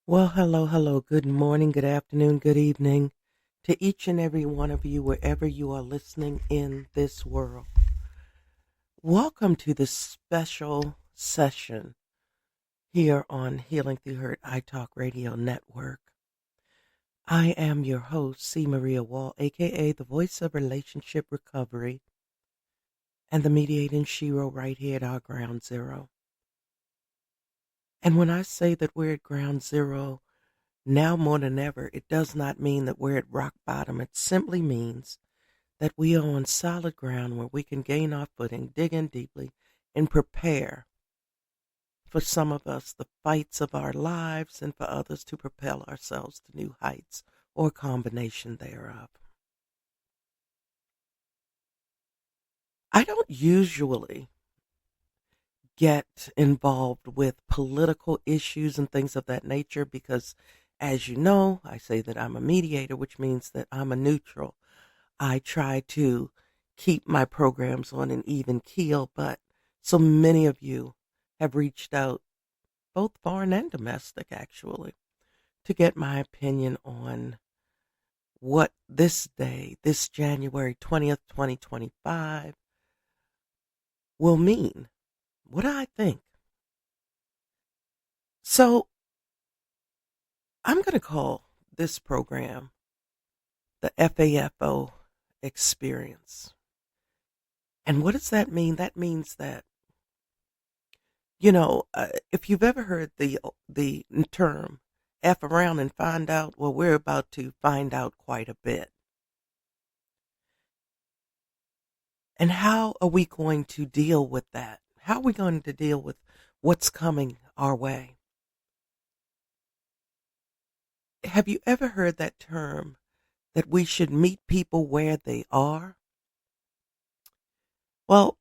Well, hello, hello. Good morning, good afternoon, good evening to each and every one of you, wherever you are listening in this world. Welcome to this special session here on Healing Through Hurt iTalk Radio Network. I am your host, C. Maria Wall, aka the voice of relationship recovery and the mediating shero right here at our ground zero. And when I say that we're at ground zero, now more than ever, it does not mean that we're at rock bottom. It simply means that we are on solid ground where we can gain our footing, dig in deeply, and prepare for some of us the fights of our lives and for others to propel ourselves to new heights or a combination thereof. I don't usually get involved with political issues and things of that nature because, as you know, I say that I'm a mediator, which means that I'm a neutral. I try to keep my programs on an even keel, but so many of you have reached out, both foreign and domestic actually, to get my opinion on what this day, this January 20th, 2025, will mean. What do I think? So I'm going to call this program the FAFO experience. And what does that mean? That means that, if you've ever heard the term F around and find out, well, we're about to find out quite a bit. And how are we going to deal with that? How are we going to deal with what's coming our way? Have you ever heard that term that we should meet people where they are? Well,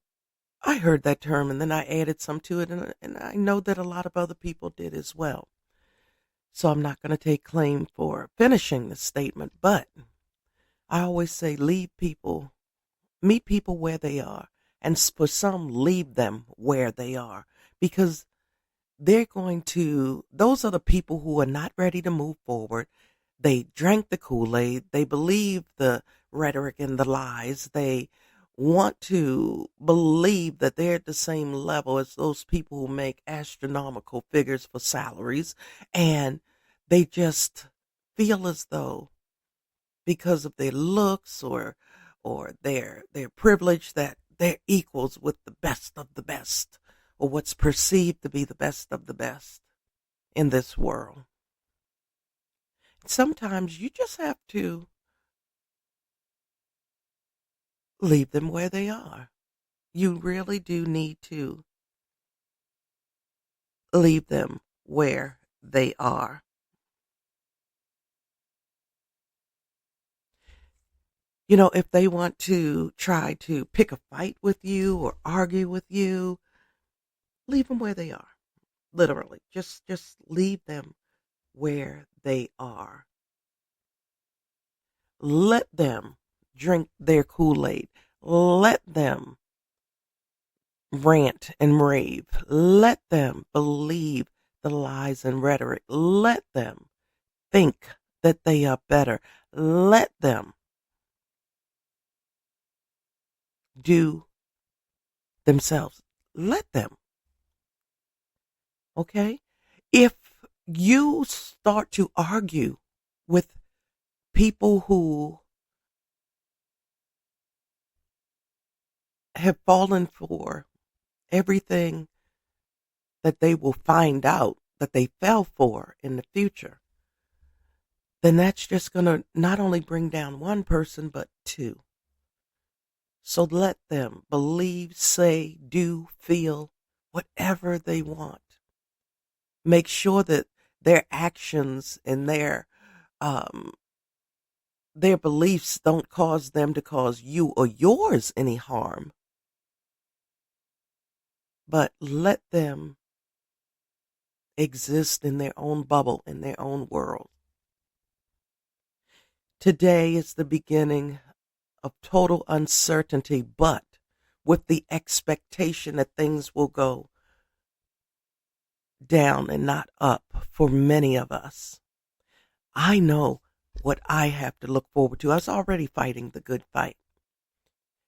I heard that term and then I added some to it, and I know that a lot of other people did as well. So I'm not going to take claim for finishing the statement, but I always say meet people where they are. And for some, leave them where they are, because those are the people who are not ready to move forward. They drank the Kool-Aid. They believe the rhetoric and the lies. They want to believe that they're at the same level as those people who make astronomical figures for salaries. And they just feel as though because of their looks or their privilege that they're equals with the best of the best, or what's perceived to be the best of the best in this world. Sometimes you just have to leave them where they are. You really do need to leave them where they are. If they want to try to pick a fight with you or argue with you, leave them where they are. Literally, just leave them where they are. Let them drink their Kool-Aid. Let them rant and rave. Let them believe the lies and rhetoric. Let them think that they are better. Let them do themselves. Let them. Okay? If you start to argue with people who have fallen for everything that they will find out that they fell for in the future, then that's just going to not only bring down one person, but two. So let them believe, say, do, feel whatever they want. Make sure that their actions and their beliefs don't cause them to cause you or yours any harm. But let them exist in their own bubble, in their own world. Today is the beginning of total uncertainty, but with the expectation that things will go down and not up for many of us. I know what I have to look forward to. I was already fighting the good fight.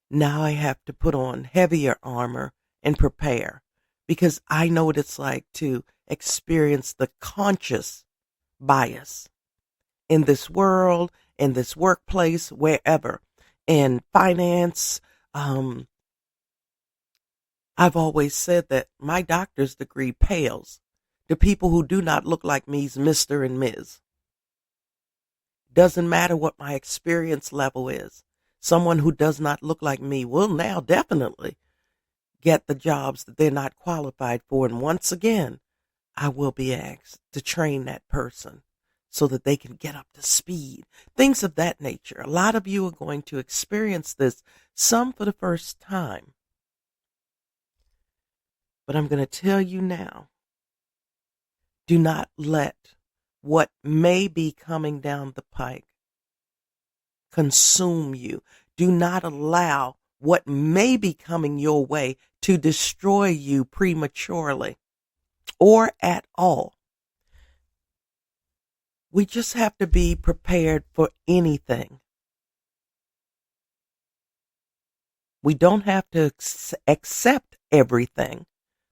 Now I have to put on heavier armor and prepare because I know what it's like to experience the conscious bias in this world, in this workplace, wherever, in finance. I've always said that my doctor's degree pales to people who do not look like me's Mr. and Ms. Doesn't matter what my experience level is. Someone who does not look like me will now definitely get the jobs that they're not qualified for. And once again, I will be asked to train that person so that they can get up to speed. Things of that nature. A lot of you are going to experience this, some for the first time. But I'm going to tell you now, do not let what may be coming down the pike consume you. Do not allow what may be coming your way to destroy you prematurely or at all. We just have to be prepared for anything. We don't have to accept everything,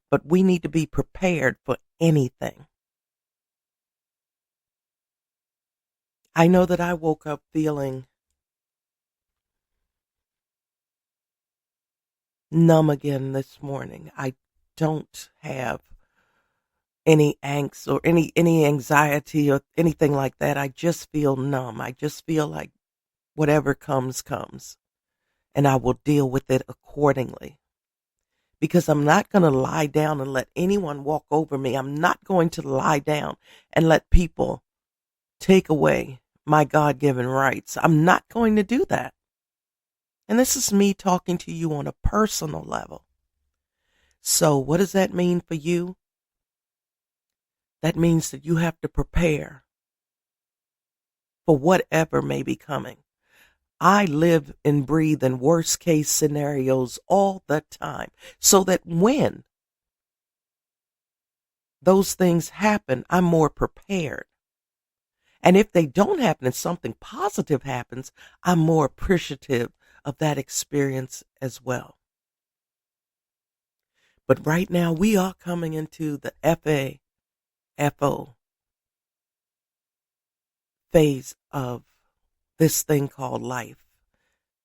but we need to be prepared for anything. I know that I woke up feeling numb again this morning. I don't have any angst or any anxiety or anything like that. I just feel numb. I just feel like whatever comes, comes. And I will deal with it accordingly. Because I'm not going to lie down and let anyone walk over me. I'm not going to lie down and let people take away my God-given rights. I'm not going to do that. And this is me talking to you on a personal level. So what does that mean for you? That means that you have to prepare for whatever may be coming. I live and breathe in worst case scenarios all the time so that when those things happen, I'm more prepared. And if they don't happen and something positive happens, I'm more appreciative of that experience as well. But right now we are coming into the FAFO phase of this thing called life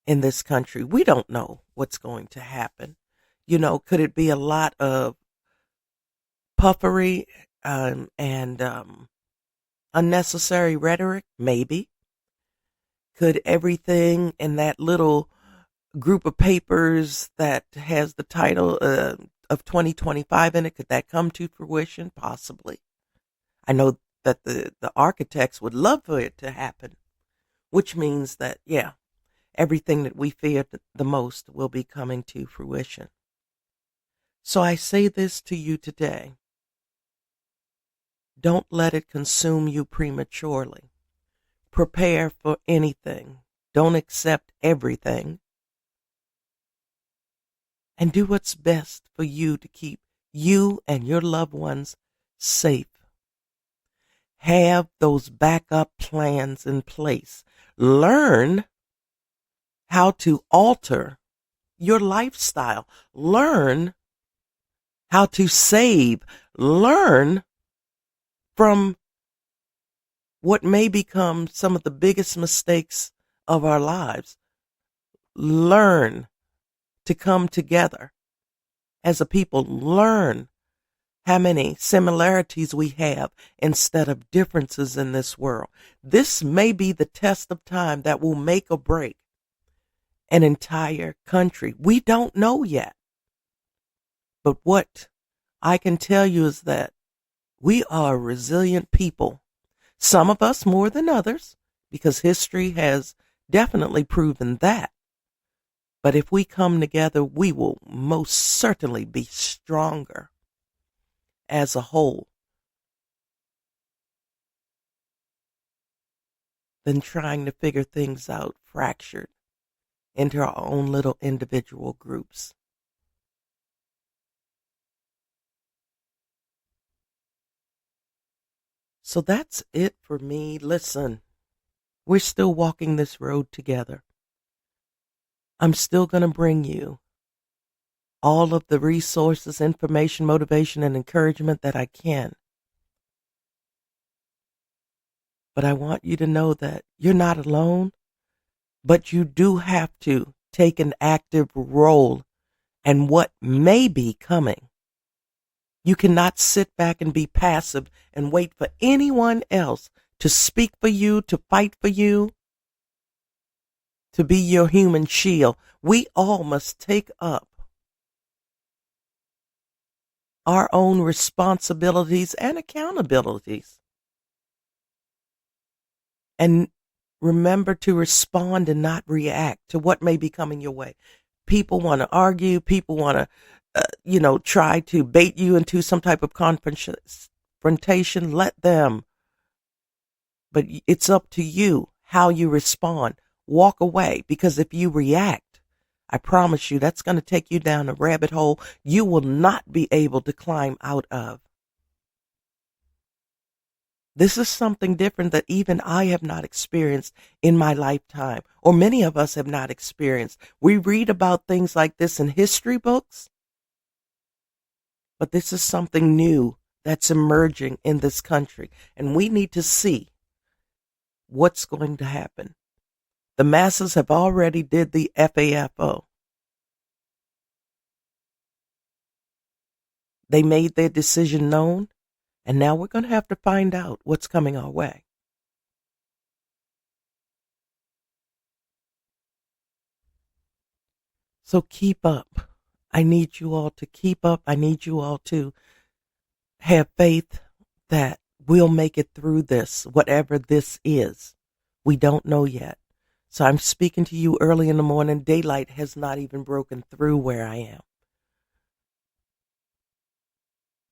in this country. We don't know what's going to happen. Could it be a lot of puffery and unnecessary rhetoric? Maybe. Could everything in that little group of papers that has the title of 2025 in it, could that come to fruition? Possibly. I know that the architects would love for it to happen, which means that, everything that we feared the most will be coming to fruition. So I say this to you today. Don't let it consume you prematurely. Prepare for anything. Don't accept everything. And do what's best for you to keep you and your loved ones safe. Have those backup plans in place. Learn how to alter your lifestyle. Learn how to save. Learn from what may become some of the biggest mistakes of our lives. Learn to come together as a people. Learn how many similarities we have instead of differences in this world. This may be the test of time that will make or break an entire country. We don't know yet. But what I can tell you is that we are a resilient people. Some of us more than others, because history has definitely proven that. But if we come together, we will most certainly be stronger as a whole than trying to figure things out fractured into our own little individual groups. So that's it for me. Listen, we're still walking this road together. I'm still going to bring you all of the resources, information, motivation, and encouragement that I can. But I want you to know that you're not alone, but you do have to take an active role in what may be coming. You cannot sit back and be passive and wait for anyone else to speak for you, to fight for you, to be your human shield. We all must take up our own responsibilities and accountabilities. And remember to respond and not react to what may be coming your way. People want to argue. People want to, try to bait you into some type of confrontation. Let them. But it's up to you how you respond. Walk away, because if you react, I promise you that's going to take you down a rabbit hole you will not be able to climb out of. This is something different that even I have not experienced in my lifetime, or many of us have not experienced. We read about things like this in history books, but this is something new that's emerging in this country, and we need to see what's going to happen. The masses have already did the FAFO. They made their decision known, and now we're going to have to find out what's coming our way. So keep up. I need you all to keep up. I need you all to have faith that we'll make it through this, whatever this is. We don't know yet. So I'm speaking to you early in the morning. Daylight has not even broken through where I am.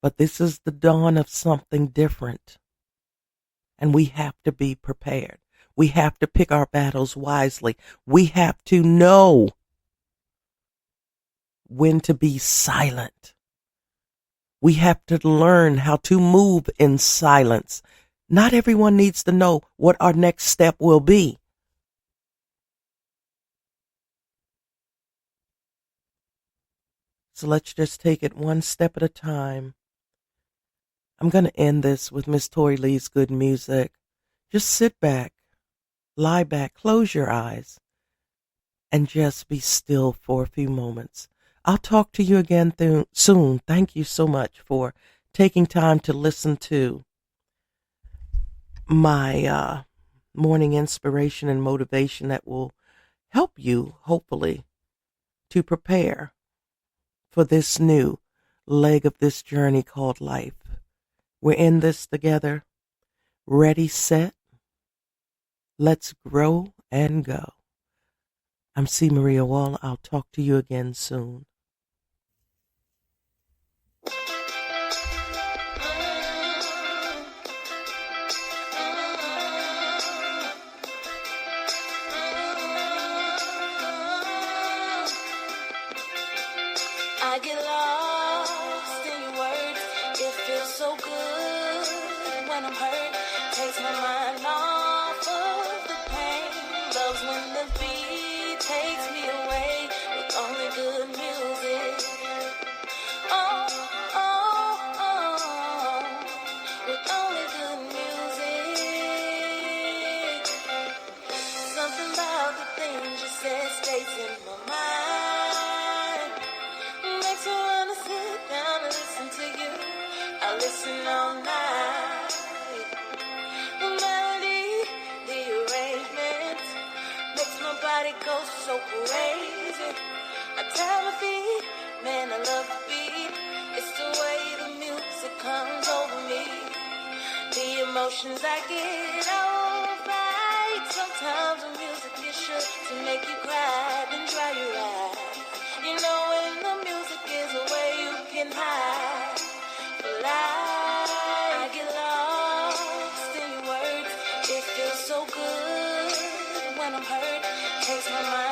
But this is the dawn of something different. And we have to be prepared. We have to pick our battles wisely. We have to know when to be silent. We have to learn how to move in silence. Not everyone needs to know what our next step will be. So let's just take it one step at a time. I'm going to end this with Miss Tori Lee's good music. Just sit back, lie back, close your eyes, and just be still for a few moments. I'll talk to you again soon. Thank you so much for taking time to listen to my morning inspiration and motivation that will help you, hopefully, to prepare for this new leg of this journey called life. We're in this together. Ready, set. Let's grow and go. I'm C. Maria Wall. I'll talk to you again soon. I get lost in your words. It feels so good when I'm hurt. Takes my mind off of the pain. Loves when the beat takes me away with only good music. Oh, oh, oh, with only good music. Something about the things you said stays in my mind. Makes me wanna sit down and listen to you. I listen all night. The melody, the arrangement makes my body go so crazy. I tell my feet, man, I love the beat. It's the way the music comes over me. The emotions I get alright. Sometimes the music is sure to make you cry, then dry your eyes. You know when the music is away, you can hide. But I get lost in your words. It feels so good when I'm hurt. Takes my mind